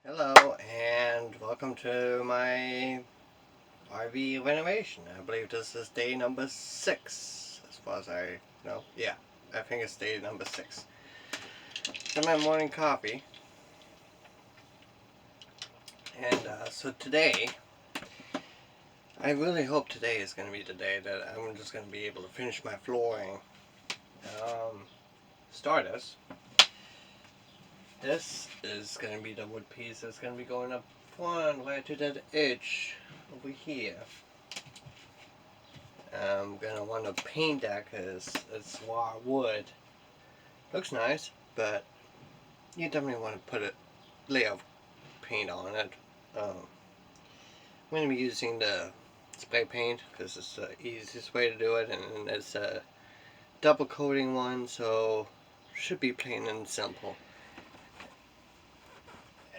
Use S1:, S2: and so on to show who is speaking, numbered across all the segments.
S1: Hello and welcome to my RV renovation. I believe this is day number 6 as far as I know. Yeah, I think it's day number 6. Got my morning coffee. And so today, I really hope today is going to be the day that I'm just going to be able to finish my flooring. Start this. This is going to be the wood piece that's going to be going up front right to that edge over here. I'm going to want to paint that because it's raw wood. Looks nice, but you definitely want to put a layer of paint on it. I'm going to be using the spray paint because it's the easiest way to do it, and it's a double coating one, so should be plain and simple.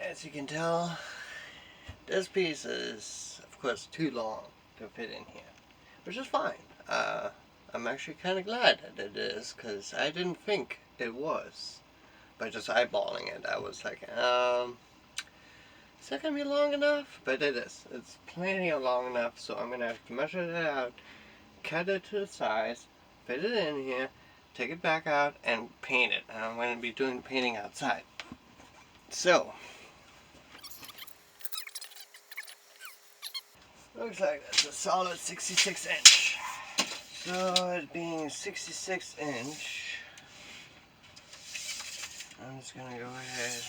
S1: As you can tell, this piece is of course too long to fit in here, which is fine. I'm actually kind of glad that it is, because I didn't think it was. By just eyeballing it, I was like, is that going to be long enough? But it is. It's plenty of long enough, so I'm going to have to measure it out, cut it to the size, fit it in here, take it back out, and paint it. And I'm going to be doing painting outside. So, looks like that's a solid 66 inch. So, it being 66 inch, I'm just going to go ahead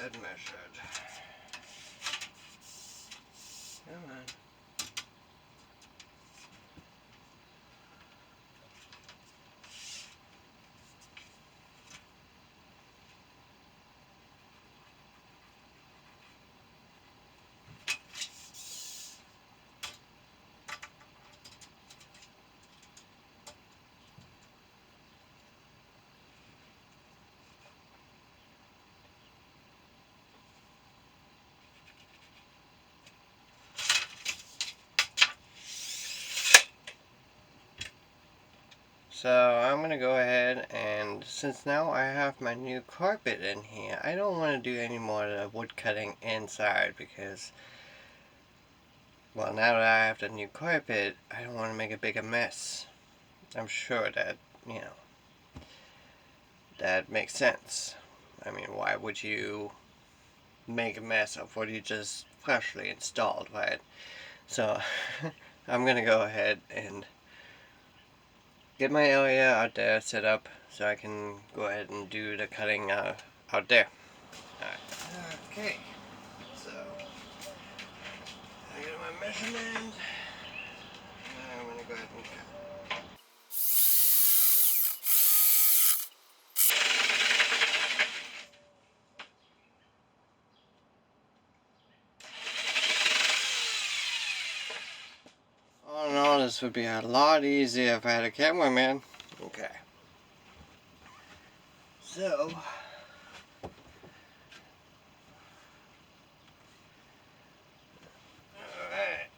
S1: and measure it. Come on. So I'm going to go ahead, and since now I have my new carpet in here, I don't want to do any more of the wood cutting inside because, well, now that I have the new carpet, I don't want to make a bigger mess. I'm sure that, that makes sense. I mean, why would you make a mess of what you just freshly installed, right? So I'm going to go ahead and get my area out there set up so I can go ahead and do the cutting out there. Alright. Okay, so I got my measurement. I'm going to go ahead and cut. All in all, this would be a lot easier if I had a cameraman. Okay. So, alright.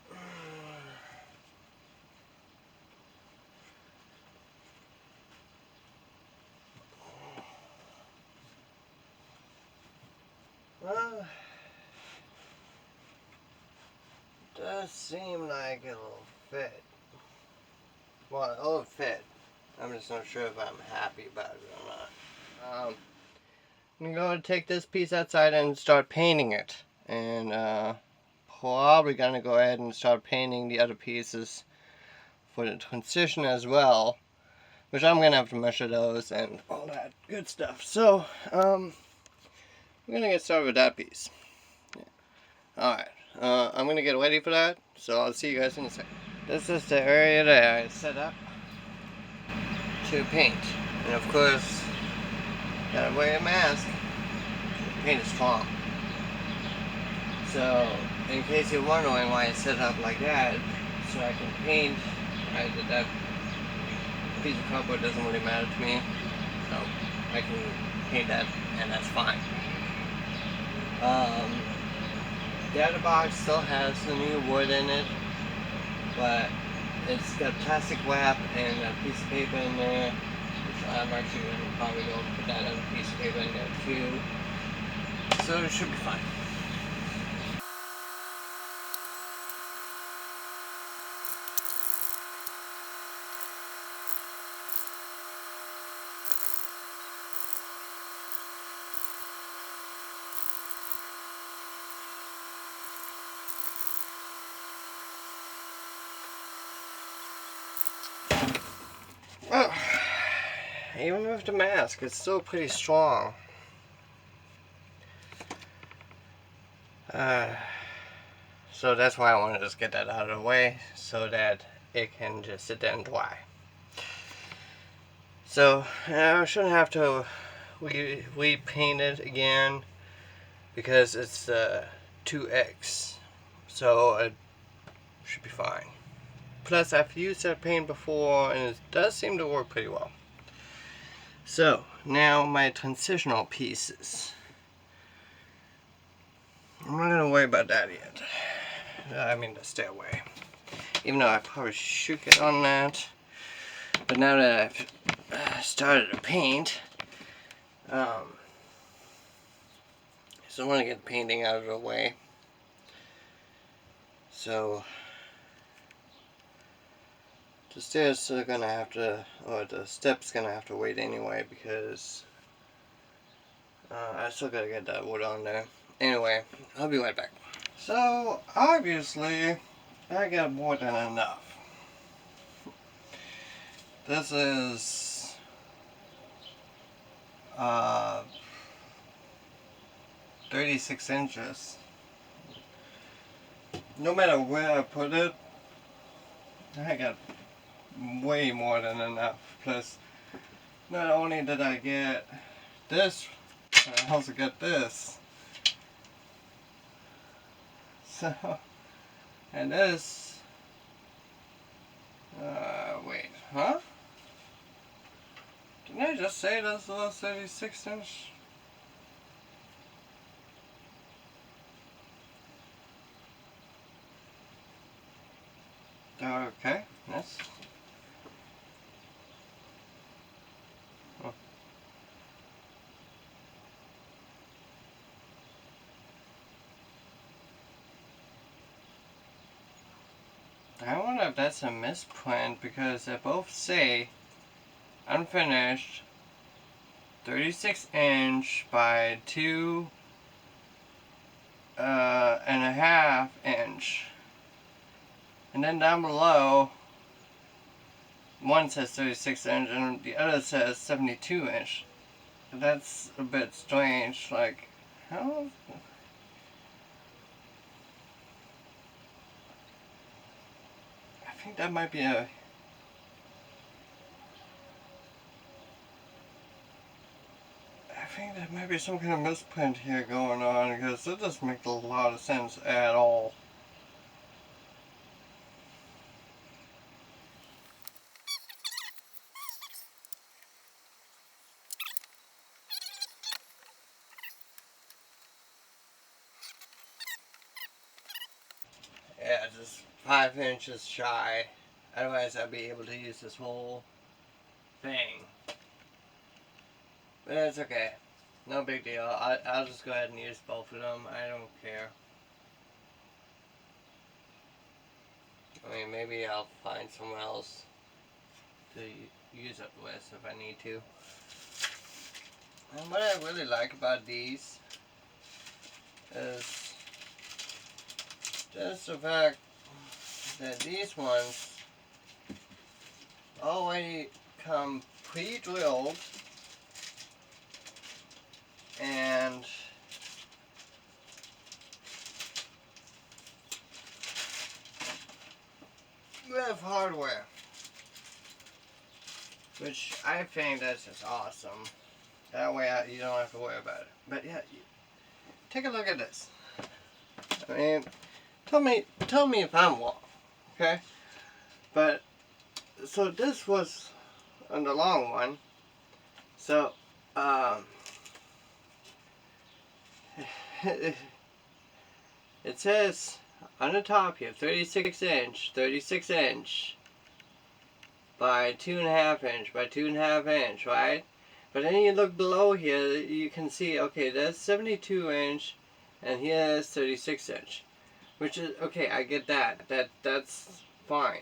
S1: Well, does seem like it'll fit. Well, it'll fit. I'm just not sure if I'm happy about it or not. I'm going to take this piece outside and start painting it. And probably going to go ahead and start painting the other pieces for the transition as well. Which I'm going to have to measure those and all that good stuff. So, we're going to get started with that piece. Yeah. Alright, I'm going to get ready for that. So I'll see you guys in a second. This is the area that I set up to paint. And of course, gotta wear a mask. The paint is strong. So, in case you're wondering why I set it up like that, so I can paint, that piece of cardboard doesn't really matter to me. So, I can paint that, and that's fine. The other box still has the new wood in it, but it's got plastic wrap and a piece of paper in there, which I'm actually going to probably go put that other piece of paper in there too. So it should be fine. Well, even with the mask, it's still pretty strong. So that's why I want to just get that out of the way so that it can just sit there and dry. So I shouldn't have to repaint it again because it's 2X, so it should be fine. Plus I've used that paint before and it does seem to work pretty well. So now my transitional pieces. I'm not gonna worry about that yet. I mean the stairway. Even though I probably should get on that. But now that I've started to paint, so I want to get the painting out of the way. So the stairs are gonna have to, or the steps gonna have to wait anyway because I still gotta get that wood on there. Anyway, I'll be right back. So obviously I got more than enough. This is 36 inches. No matter where I put it, I got way more than enough. Plus, not only did I get this, I also got this. So, and this, wait, huh? Didn't I just say this was 36 inch? Okay, that's... I wonder if that's a misprint because they both say unfinished 36 inch by 2.5 inch. And then down below, one says 36 inch and the other says 72 inch. That's a bit strange, like, how? I think that might be a... I think there might be some kind of misprint here going on because it doesn't make a lot of sense at all. Yeah, just 5 inches shy. Otherwise I'd be able to use this whole thing. But it's okay. No big deal. I'll just go ahead and use both of them. I don't care. I mean, maybe I'll find someone else to use it with if I need to. And what I really like about these is just the fact that these ones already come pre-drilled and with hardware, which I think that's just awesome. That way you don't have to worry about it. But yeah, take a look at this. I mean, tell me if I'm wrong, okay? But so this was on the long one. So it says on the top here 36 inch by 2.5 inch by 2.5 inch, right? But then you look below here, you can see, okay, that's 72 inch, and here is 36 inch. Which is, okay, I get that. That's fine.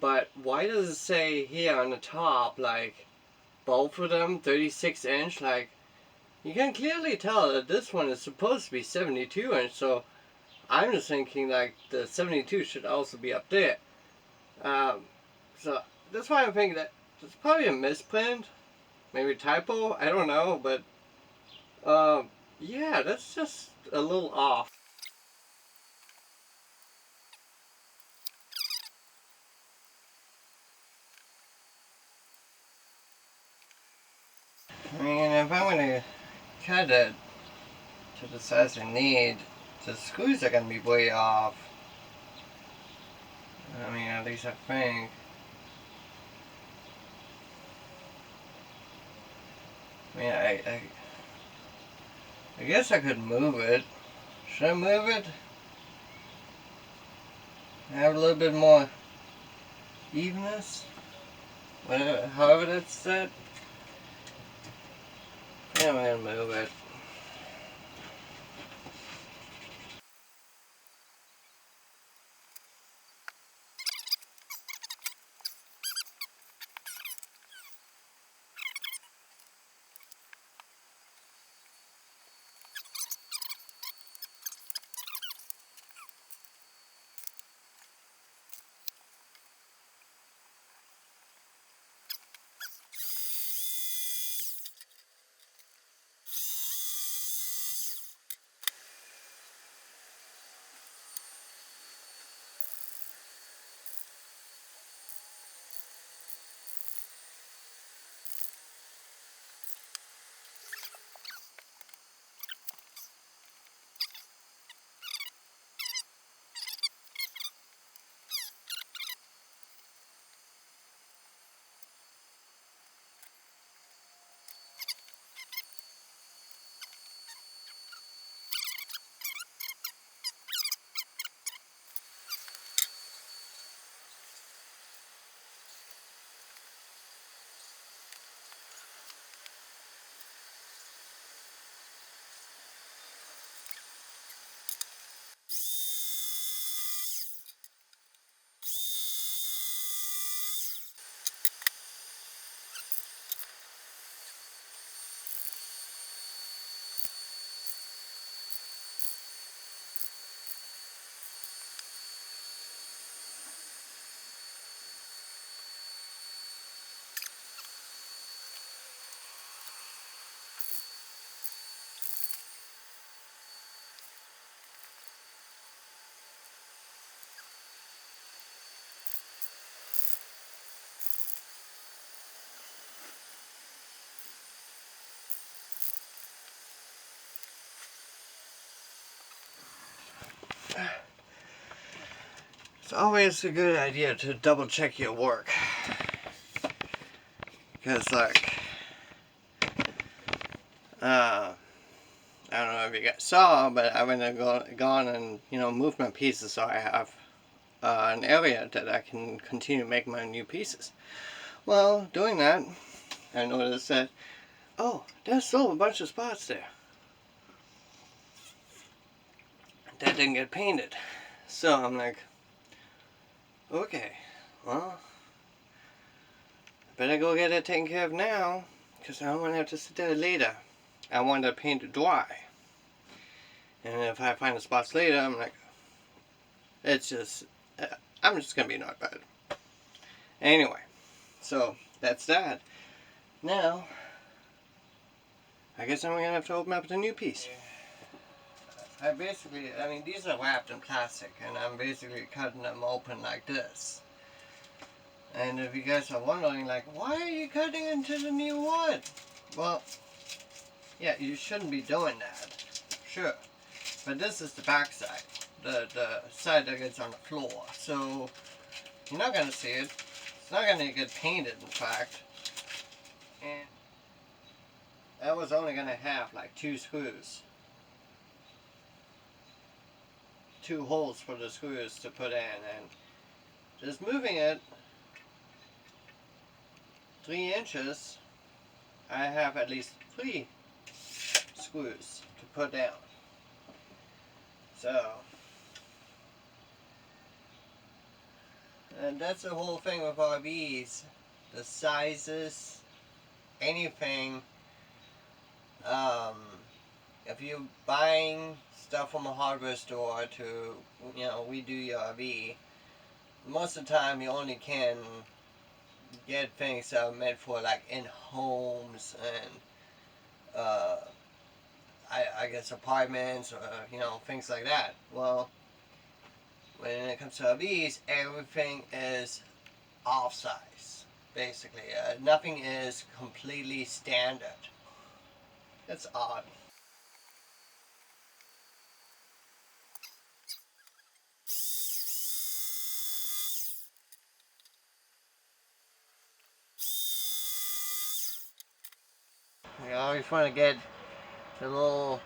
S1: But why does it say here on the top, like, both of them 36 inch? Like, you can clearly tell that this one is supposed to be 72 inch, so I'm just thinking, like, the 72 should also be up there. So that's why I'm thinking that it's probably a misprint, maybe a typo, I don't know, but yeah, that's just a little off. I mean, if I'm gonna cut it to the size I need, the screws are gonna be way off. I mean, at least I think. I mean, I guess I could move it. Should I move it? Have a little bit more evenness? Whatever, however that's set. Yeah, I'm gonna move it. It's always a good idea to double check your work. Because, like, I don't know if you guys saw, but I went and gone and, moved my pieces so I have an area that I can continue to make my new pieces. Well, doing that, I noticed that, oh, there's still a bunch of spots there that didn't get painted. So I'm like, okay, well, better go get it taken care of now, because I don't want to have to sit there later. I want to paint it dry. And if I find the spots later, I'm like, it's just, I'm just going to be annoyed about it. Anyway, so that's that. Now, I guess I'm going to have to open up the new piece. I mean, these are wrapped in plastic, and I'm basically cutting them open like this. And if you guys are wondering, like, why are you cutting into the new wood? Well, yeah, you shouldn't be doing that, sure. But this is the back side, the side that gets on the floor. So, you're not going to see it. It's not going to get painted, in fact. And I was only going to have, like, 2 screws. 2 holes for the screws to put in, and just moving it 3 inches, I have at least 3 screws to put down. So, and that's the whole thing with RVs. The sizes, anything. If you're buying stuff from a hardware store to, redo your RV, most of the time you only can get things that are meant for like in homes and I guess apartments or things like that. Well, when it comes to RVs, everything is off size basically. Nothing is completely standard. It's odd. You always want to get the little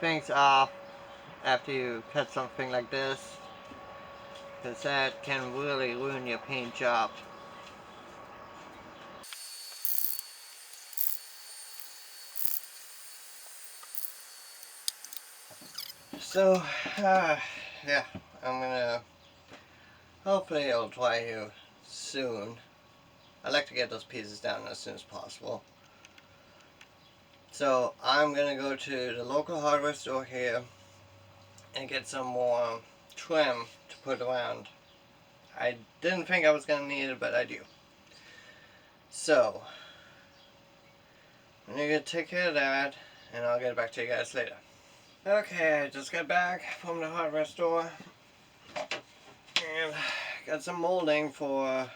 S1: things off after you cut something like this, because that can really ruin your paint job. So, yeah, I'm gonna, hopefully it'll dry here soon. I'd like to get those pieces down as soon as possible. So, I'm gonna go to the local hardware store here and get some more trim to put around. I didn't think I was gonna need it, but I do. So, I'm gonna take care of that, and I'll get back to you guys later. Okay, I just got back from the hardware store and got some molding for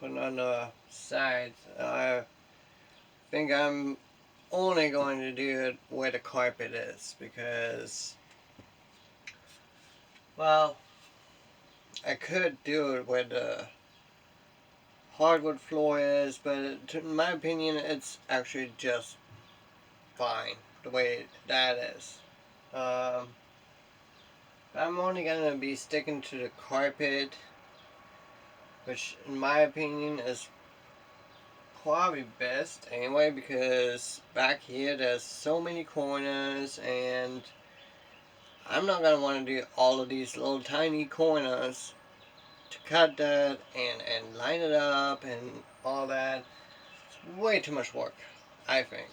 S1: putting on the sides. I think I'm only going to do it where the carpet is because, well, I could do it where the hardwood floor is, but in my opinion it's actually just fine the way that is. I'm only gonna be sticking to the carpet, which in my opinion is probably best anyway, because back here there's so many corners and I'm not gonna want to do all of these little tiny corners to cut that and line it up and all that. It's way too much work, I think.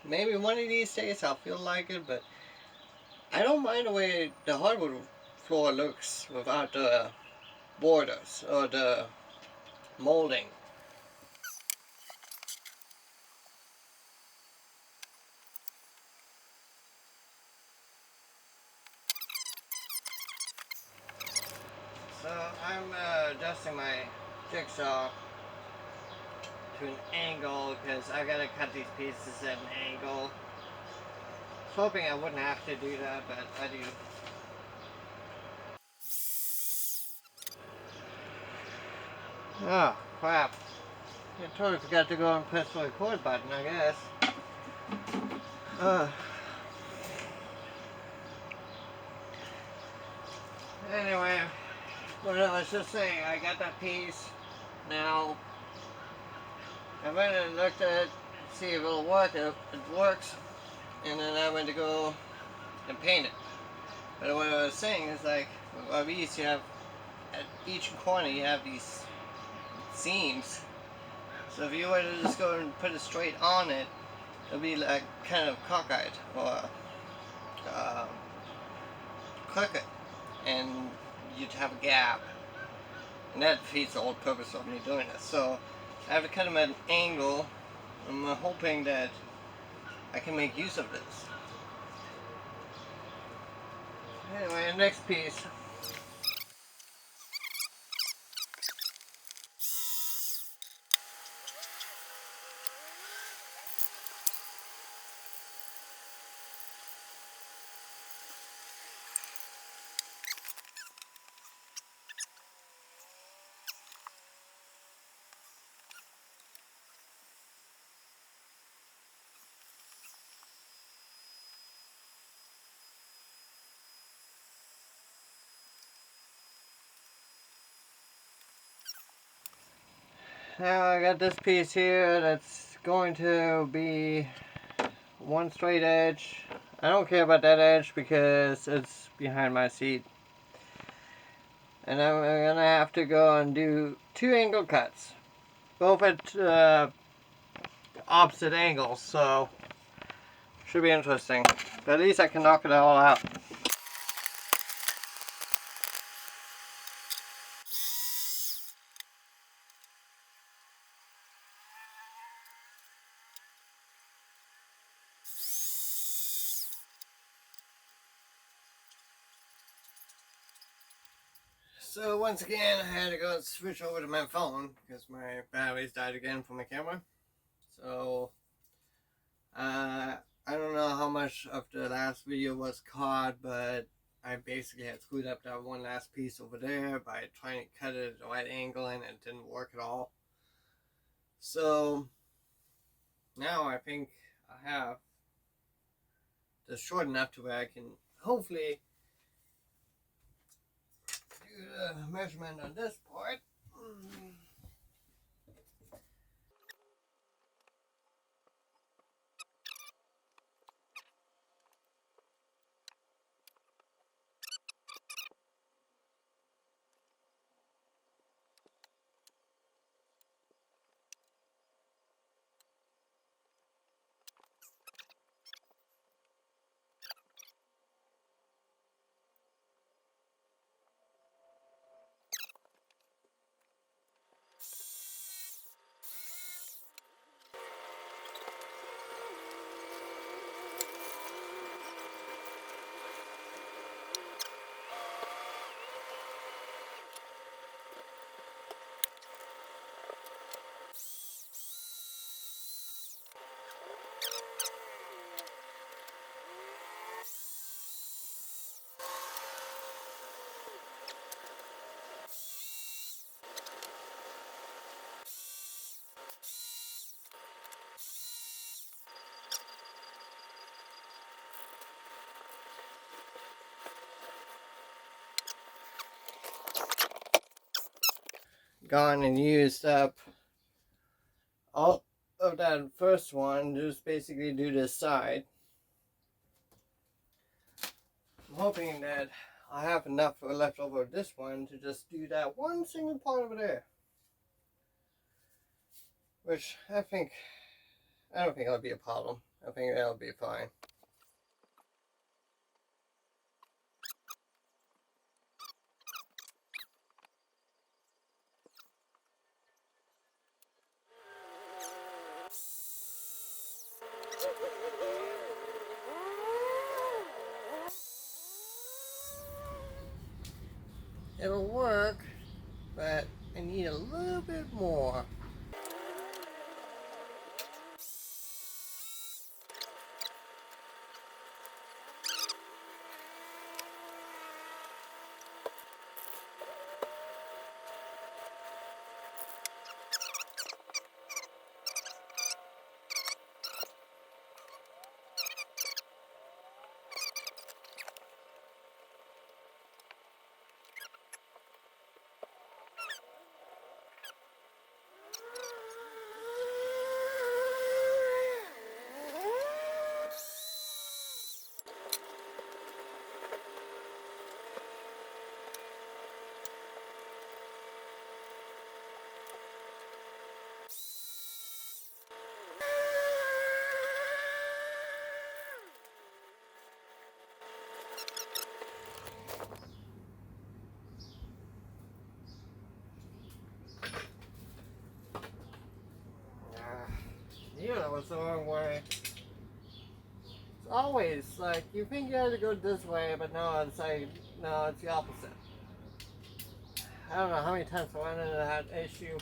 S1: Maybe one of these days I'll feel like it, but I don't mind the way the hardwood floor looks without the borders or the molding. So I'm adjusting my jigsaw to an angle because I gotta cut these pieces at an angle. I was hoping I wouldn't have to do that, but I do. Oh, crap. I totally forgot to go and press the record button, I guess. Uh, anyway, what I was just saying, I got that piece. Now, I went and looked at it, see if it'll work. If it works, and then I went to go and paint it. But what I was saying is, like, with RVs, you have, at each corner, you have these seams. So if you were to just go and put it straight on it, it'll be like kind of cockeyed or crooked, and you'd have a gap, and that defeats the whole purpose of me doing this. So I have to cut them at an angle. I'm hoping that I can make use of this. Anyway, next piece. Now I got this piece here that's going to be one straight edge. I don't care about that edge because it's behind my seat. And I'm going to have to go and do 2 angle cuts. Both at opposite angles, so should be interesting. But at least I can knock it all out. So once again, I had to go switch over to my phone because my batteries died again for my camera. So I don't know how much of the last video was caught, but I basically had screwed up that one last piece over there by trying to cut it at the right angle and it didn't work at all. So now I think I have this short enough to where I can hopefully do the measurement on this part. Gone and used up all of that first one, just basically do this side. I'm hoping that I have enough left over this one to just do that one single part over there. Which I don't think it'll be a problem. I think that'll be fine. It'll work, but I need a little bit more. Yeah, that was the wrong way. It's always like you think you have to go this way, but no, it's like no, it's the opposite. I don't know how many times I run into that issue.